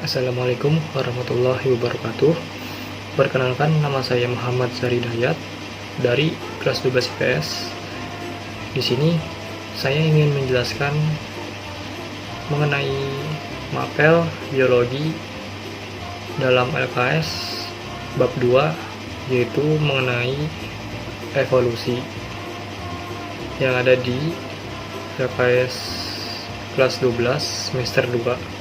Assalamualaikum warahmatullahi wabarakatuh. Perkenalkan, nama saya Muhammad Zari Dayat dari kelas 12 IPS. Di sini saya ingin menjelaskan mengenai mapel biologi dalam LKS bab 2, yaitu mengenai evolusi yang ada di LKS kelas 12 semester 2.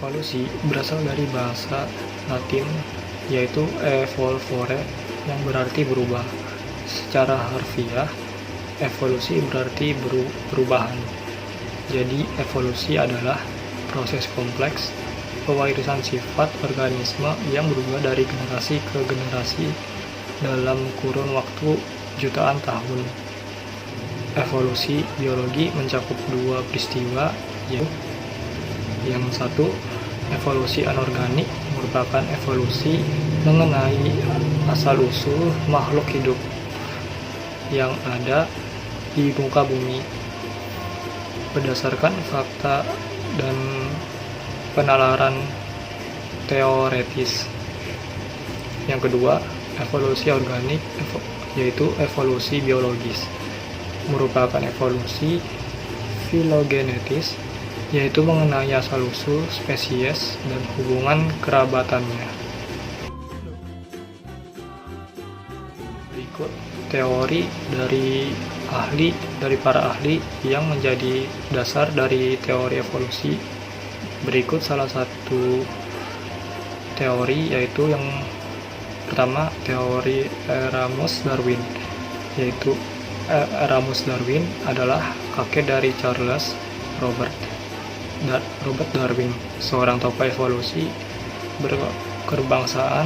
Evolusi berasal dari bahasa Latin yaitu evolvere yang berarti berubah. Secara harfiah, evolusi berarti perubahan. Jadi evolusi adalah proses kompleks pewarisan sifat organisme yang berubah dari generasi ke generasi dalam kurun waktu jutaan tahun. Evolusi biologi mencakup dua peristiwa, yaitu yang satu, evolusi anorganik, merupakan evolusi mengenai asal-usul makhluk hidup yang ada di muka bumi berdasarkan fakta dan penalaran teoretis. Yang kedua, evolusi organik, yaitu evolusi biologis, merupakan evolusi filogenetis, yaitu mengenai asal-usul spesies dan hubungan kerabatannya. Berikut teori dari para ahli yang menjadi dasar dari teori evolusi. Berikut salah satu teori, yaitu yang pertama, teori Erasmus Darwin, yaitu Erasmus Darwin adalah kakek dari Charles Robert Darwin, seorang tokoh evolusi berkebangsaan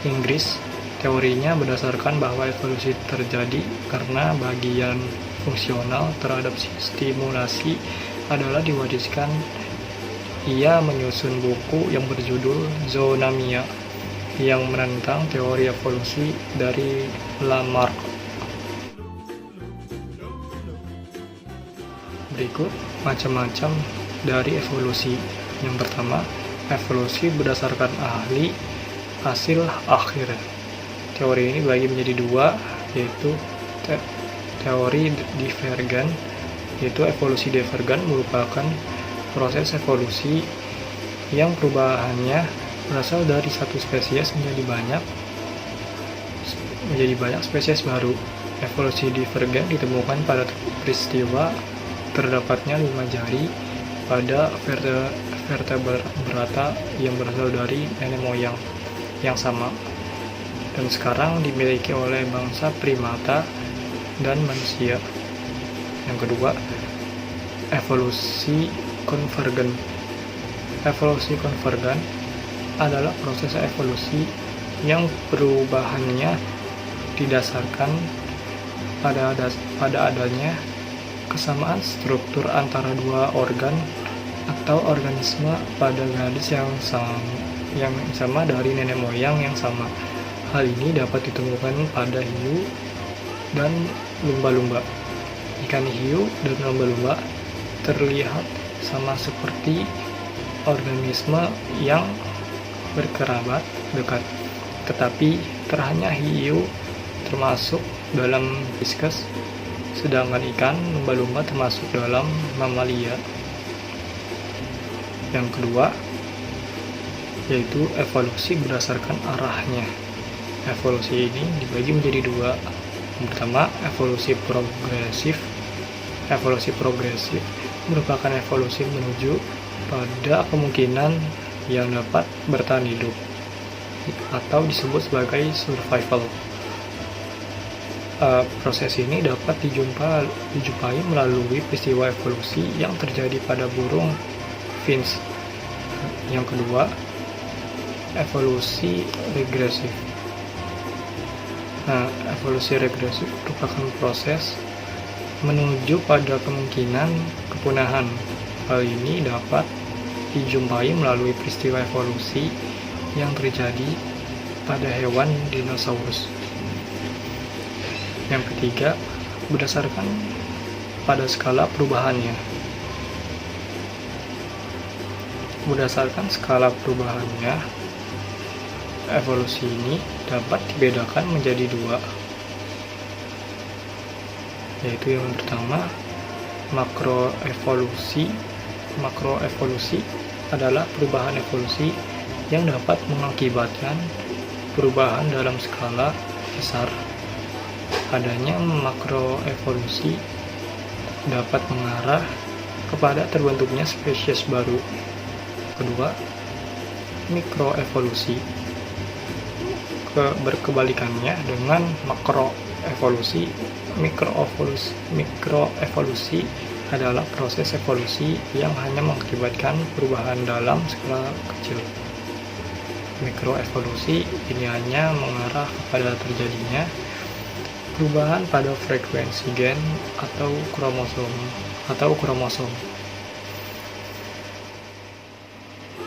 Inggris. Teorinya berdasarkan bahwa evolusi terjadi karena bagian fungsional terhadap stimulasi adalah diwariskan. Ia menyusun buku yang berjudul Zoonomia yang menentang teori evolusi dari Lamarck. Berikut macam-macam dari evolusi. Yang pertama, evolusi berdasarkan ahli hasil akhir. Teori ini dibagi menjadi dua, yaitu teori divergen, yaitu evolusi divergen merupakan proses evolusi yang perubahannya berasal dari satu spesies menjadi banyak spesies baru. Evolusi divergen ditemukan pada peristiwa terdapatnya 5 jari pada vertebrata yang berasal dari nenek moyang yang sama dan sekarang dimiliki oleh bangsa primata dan manusia. Yang kedua, evolusi konvergen. Evolusi konvergen adalah proses evolusi yang perubahannya didasarkan pada adanya kesamaan struktur antara dua organ atau organisme pada garis yang sama dari nenek moyang yang sama. Hal ini dapat ditemukan pada hiu dan lumba-lumba. Ikan hiu dan lumba-lumba terlihat sama seperti organisme yang berkerabat dekat, tetapi hanya hiu termasuk dalam diskus, sedangkan ikan lumba-lumba termasuk dalam mamalia. Yang kedua, yaitu evolusi berdasarkan arahnya. Evolusi ini dibagi menjadi dua. Yang pertama, evolusi progresif. Evolusi progresif merupakan evolusi menuju pada kemungkinan yang dapat bertahan hidup atau disebut sebagai survival. Proses ini dapat dijumpai melalui peristiwa evolusi yang terjadi pada burung finch. Yang kedua, evolusi regresif. Evolusi regresif merupakan proses menuju pada kemungkinan kepunahan. Hal ini dapat dijumpai melalui peristiwa evolusi yang terjadi pada hewan dinosaurus. Yang ketiga, berdasarkan pada skala perubahannya. Berdasarkan skala perubahannya, evolusi ini dapat dibedakan menjadi dua, yaitu yang pertama makroevolusi. Makroevolusi adalah perubahan evolusi yang dapat mengakibatkan perubahan dalam skala besar. Adanya makroevolusi dapat mengarah kepada terbentuknya spesies baru. Kedua, mikroevolusi. Berkebalikannya dengan makroevolusi, mikroevolusi adalah proses evolusi yang hanya mengakibatkan perubahan dalam skala kecil. Mikroevolusi ini hanya mengarah kepada terjadinya perubahan pada frekuensi gen atau kromosom.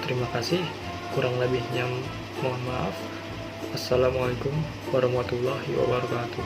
Terima kasih, kurang lebihnya mohon maaf. Assalamualaikum warahmatullahi wabarakatuh.